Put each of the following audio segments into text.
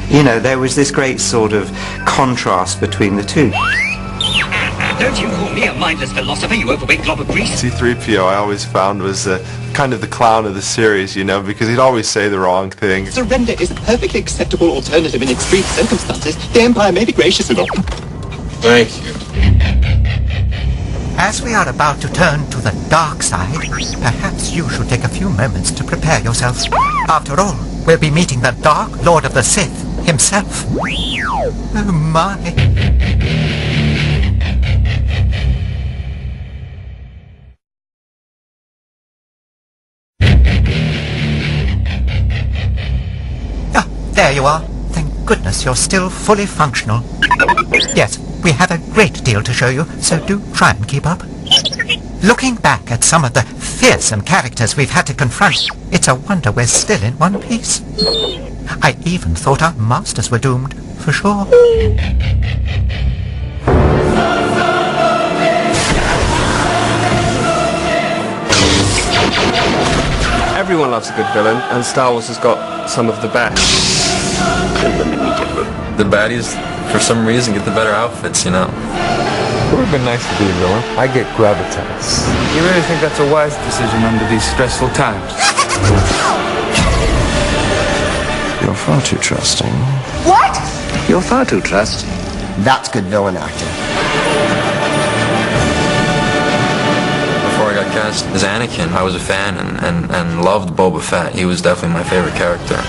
You know, there was this great sort of contrast between the two. Don't you call me a mindless philosopher, you overweight glob of grease. C-3PO I always found was kind of the clown of the series, you know, because he'd always say the wrong thing. Surrender is a perfectly acceptable alternative in extreme circumstances. The Empire may be gracious enough. Thank you. As we are about to turn to the dark side, perhaps you should take a few moments to prepare yourself. After all, we'll be meeting the Dark Lord of the Sith himself. Oh my. Ah, there you are. Thank goodness you're still fully functional. Yes, we have a great deal to show you, so do try and keep up. Looking back at some of the fearsome characters we've had to confront, it's a wonder we're still in one piece. I even thought our masters were doomed, for sure. Everyone loves a good villain, and Star Wars has got some of the best. The baddies, for some reason, get the better outfits, you know. It would have been nice to be a villain. I get gravitas. You really think that's a wise decision under these stressful times? You're far too trusting. What? You're far too trusting. That's good villain acting. Before I got cast as Anakin, I was a fan and loved Boba Fett. He was definitely my favorite character.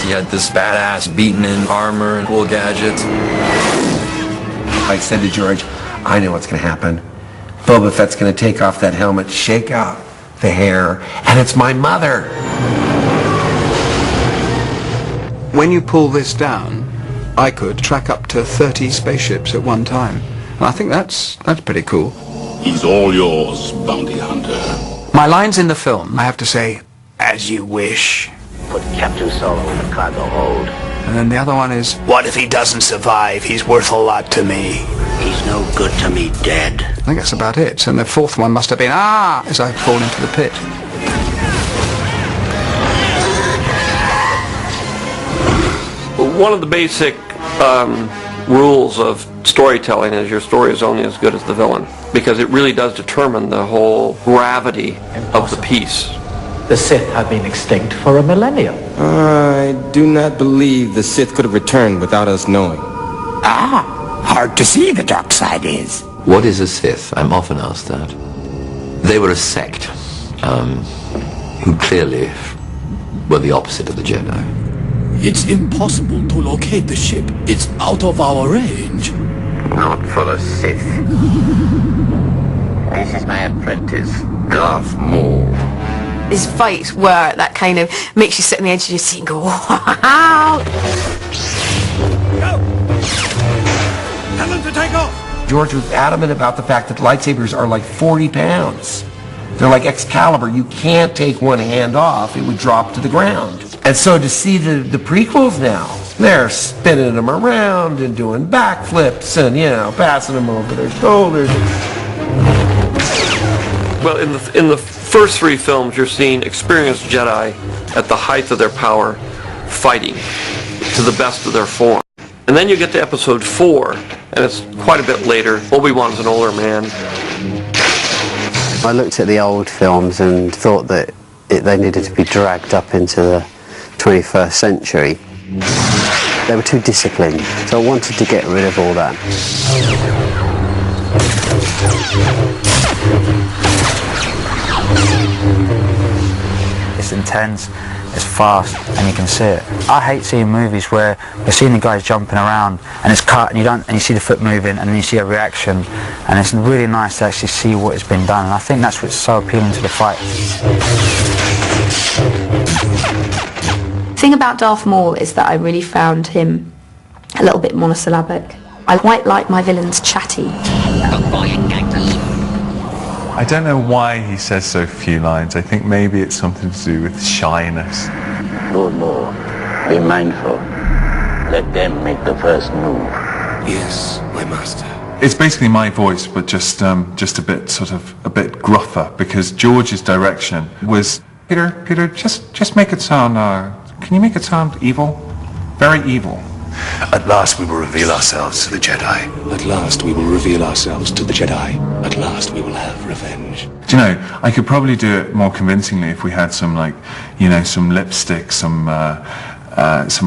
He had this badass, beaten-in armor and cool gadgets. I said to George, I know what's going to happen. Boba Fett's going to take off that helmet, shake out the hair, and it's my mother. When you pull this down, I could track up to 30 spaceships at one time. And I think that's pretty cool. He's all yours, bounty hunter. My lines in the film, I have to say, as you wish. Put Captain Solo in the cargo hold. And then the other one is, what if he doesn't survive? He's worth a lot to me. He's no good to me dead. I think that's about it. And the fourth one must have been, as I fall into the pit. One of the basic rules of storytelling is your story is only as good as the villain, because it really does determine the whole gravity of the piece. The Sith have been extinct for a millennium. I do not believe the Sith could have returned without us knowing. Hard to see the dark side is. What is a Sith? I'm often asked that. They were a sect, who clearly were the opposite of the Jedi. It's impossible to locate the ship. It's out of our range. Not for the Sith. This is my apprentice, Darth Maul. His fights were that kind of makes you sit on the edge of your seat and go, wow. Go! Tell them to take off! George was adamant about the fact that lightsabers are like 40 pounds. They're like Excalibur. You can't take one hand off. It would drop to the ground. And so to see the prequels now, they're spinning them around and doing backflips and, you know, passing them over their shoulders. Well, in the first three films, you're seeing experienced Jedi at the height of their power, fighting to the best of their form. And then you get to episode 4, and it's quite a bit later. Obi-Wan's an older man. I looked at the old films and thought that they needed to be dragged up into the 21st century. They were too disciplined, so I wanted to get rid of all that. It's intense, it's fast, and you can see it. I hate seeing movies where you're seeing the guys jumping around and it's cut and you see the foot moving and then you see a reaction, and it's really nice to actually see what has been done, and I think that's what's so appealing to the fight. The thing about Darth Maul is that I really found him a little bit monosyllabic. I quite like my villains chatty. I don't know why he says so few lines. I think maybe it's something to do with shyness. Lord Maul, be mindful. Let them make the first move. Yes, my master. It's basically my voice, but just a bit gruffer, because George's direction was Peter, just make it sound, can you make it sound evil? Very evil. At last we will reveal ourselves to the Jedi. At last we will reveal ourselves to the Jedi. At last we will have revenge. Do you know, I could probably do it more convincingly if we had some, like, you know, some lipstick, some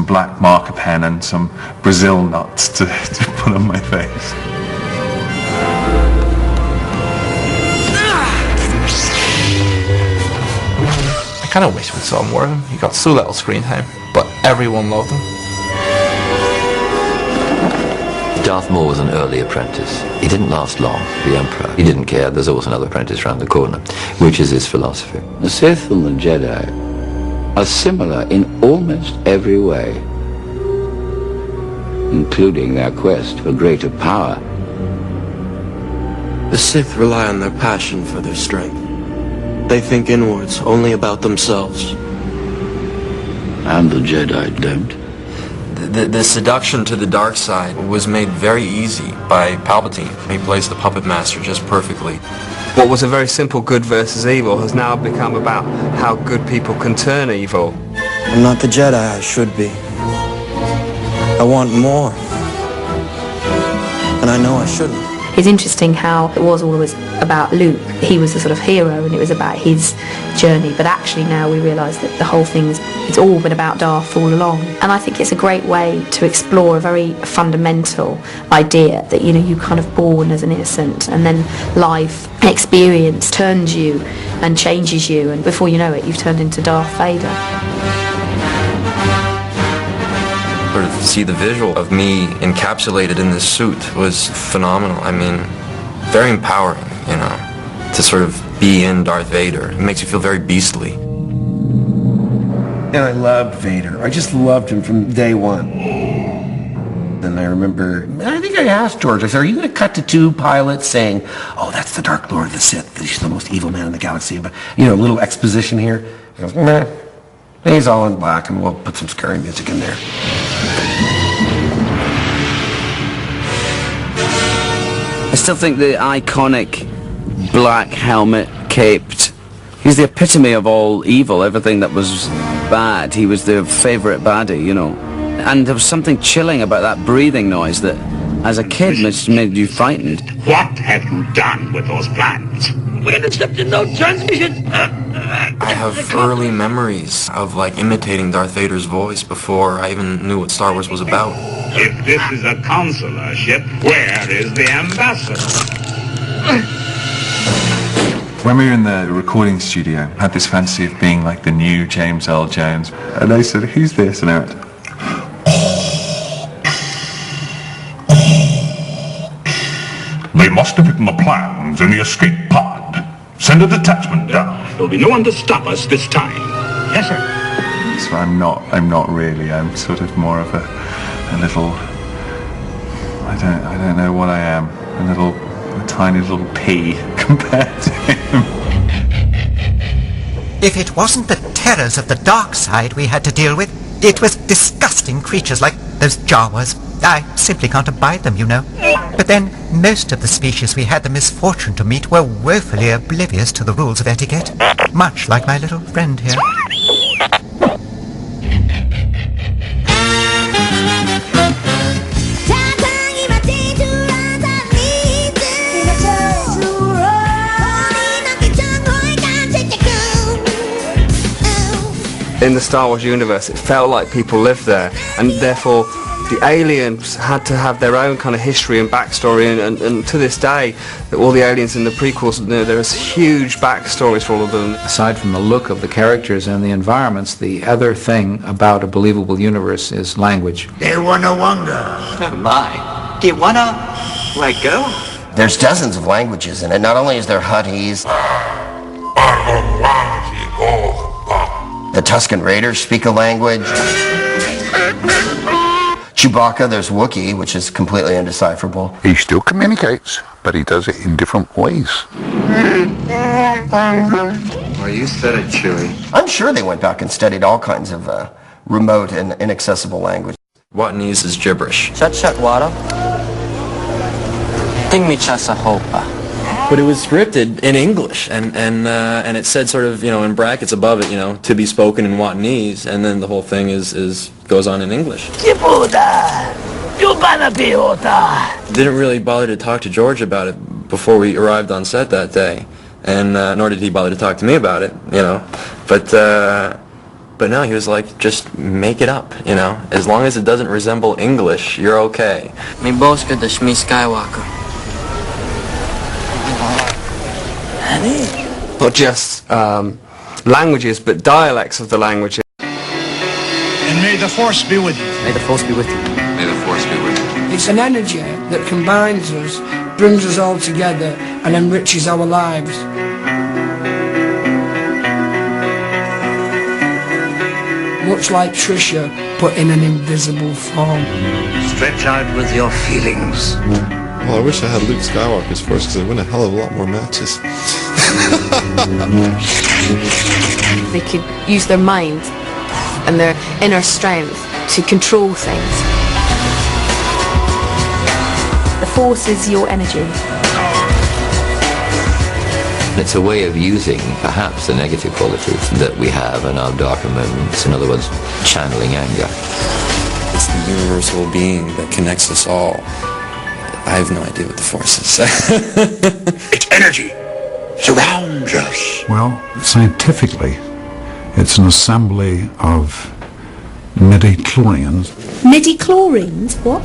black marker pen and some Brazil nuts to put on my face. I kind of wish we saw more of him. He got so little screen time, but everyone loved him. Darth Maul was an early apprentice. He didn't last long, the Emperor. He didn't care. There's always another apprentice around the corner, which is his philosophy. The Sith and the Jedi are similar in almost every way, including their quest for greater power. The Sith rely on their passion for their strength. They think inwards, only about themselves. And the Jedi don't. The seduction to the dark side was made very easy by Palpatine. He plays the puppet master just perfectly. What was a very simple good versus evil has now become about how good people can turn evil. I'm not the Jedi I should be. I want more. And I know I shouldn't. It's interesting how it was always about Luke. He was the sort of hero and it was about his journey, but actually now we realise that the whole it's all been about Darth all along. And I think it's a great way to explore a very fundamental idea that, you know, you kind of born as an innocent and then life experience turns you and changes you, and before you know it you've turned into Darth Vader. Sort of see the visual of me encapsulated in this suit was phenomenal. I mean, very empowering, you know, to sort of be in Darth Vader. It makes you feel very beastly. And I loved Vader. I just loved him from day one. And I remember, I think I asked George, I said, are you going to cut to two pilots saying, oh, that's the Dark Lord of the Sith, he's the most evil man in the galaxy, but, you know, a little exposition here. He goes, nah, he's all in black and we'll put some scary music in there. I still think the iconic black helmet, caped, he's the epitome of all evil, everything that was bad. He was the favourite baddie, you know. And there was something chilling about that breathing noise that, as a kid, just made you frightened. What have you done with those plans? We intercepted no transmission. I have early memories of, like, imitating Darth Vader's voice before I even knew what Star Wars was about. If this is a consular ship, where is the ambassador? When we were in the recording studio, I had this fantasy of being like the new James Earl Jones. And they said, who's this? And I went, They must have hidden the plans in the escape pod. Send a detachment down. There'll be no one to stop us this time. Yes, sir. so I'm not really. I'm sort of more of a little, I don't know what I am. A tiny little pea compared to him. If it wasn't the terrors of the dark side we had to deal with, it was disgusting creatures like those Jawas. I simply can't abide them, you know. But then, most of the species we had the misfortune to meet were woefully oblivious to the rules of etiquette. Much like my little friend here. In the Star Wars universe, it felt like people lived there, and therefore the aliens had to have their own kind of history and backstory, and to this day, all the aliens in the prequels, there's huge backstories for all of them. Aside from the look of the characters and the environments, the other thing about a believable universe is language. They wanna wonder. Oh my. Do you wanna let go? There's dozens of languages in it. Not only is there Huttese, the Tusken Raiders speak a language. Chewbacca, there's Wookiee, which is completely indecipherable. He still communicates, but he does it in different ways. Well, you said it, Chewie. I'm sure they went back and studied all kinds of remote and inaccessible language. Wattanese is gibberish. Chat wara. Ting mi chasa hopa. But it was scripted in English, and it said sort of, you know, in brackets above it, you know, to be spoken in Wattanese, and then the whole thing goes on in English. Didn't really bother to talk to George about it before we arrived on set that day, and nor did he bother to talk to me about it, you know. But no, he was like, just make it up, you know. As long as it doesn't resemble English, you're okay. Mi boska da Shmi Skywalker. Not just languages, but dialects of the languages. And may the Force be with you. May the Force be with you. May the Force be with you. It's an energy that combines us, brings us all together, and enriches our lives. Much like Trisha, but in an invisible form. Stretch out with your feelings. Well, I wish I had Luke Skywalker's Force, because I'd win a hell of a lot more matches. They could use their mind and their inner strength to control things. The Force is your energy. It's a way of using perhaps the negative qualities that we have in our darker moments. In other words, channeling anger. It's the universal being that connects us all. I have no idea what the Force is. It's energy. Surrounds us. Well, scientifically, it's an assembly of midi-chlorians. Midi-chlorians? What?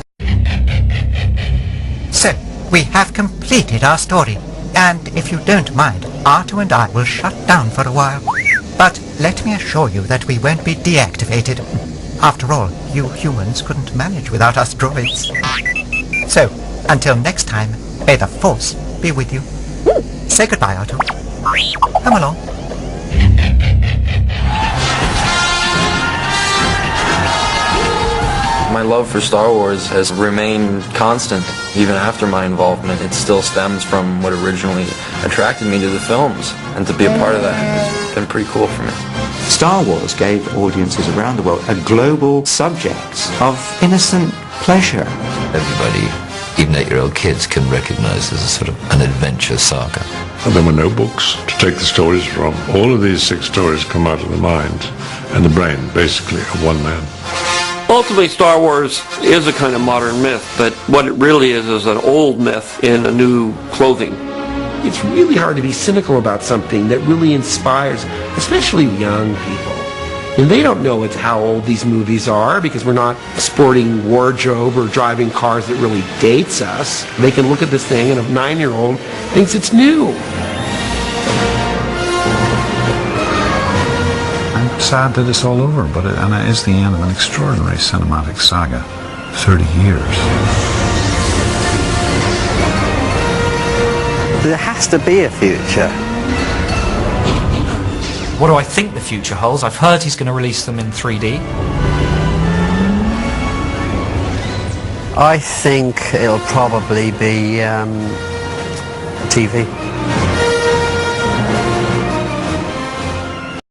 So, we have completed our story. And if you don't mind, R2 and I will shut down for a while. But let me assure you that we won't be deactivated. After all, you humans couldn't manage without us droids. So, until next time, may the Force be with you. Say goodbye, R2. Come along. My love for Star Wars has remained constant even after my involvement. It still stems from what originally attracted me to the films, and to be a part of that has been pretty cool for me. Star Wars gave audiences around the world a global subject of innocent pleasure. Everybody, even 8-year-old kids, can recognize this as sort of an adventure saga. And there were no books to take the stories from. All of these 6 stories come out of the mind and the brain, basically, of one man. Ultimately, Star Wars is a kind of modern myth, but what it really is an old myth in a new clothing. It's really hard to be cynical about something that really inspires, especially young people. And they don't know how old these movies are because we're not sporting wardrobe or driving cars that really dates us. They can look at this thing and a 9-year-old thinks it's new. I'm sad that it's all over, but it is the end of an extraordinary cinematic saga. 30 years. There has to be a future. What do I think the future holds? I've heard he's going to release them in 3D. I think it'll probably be TV.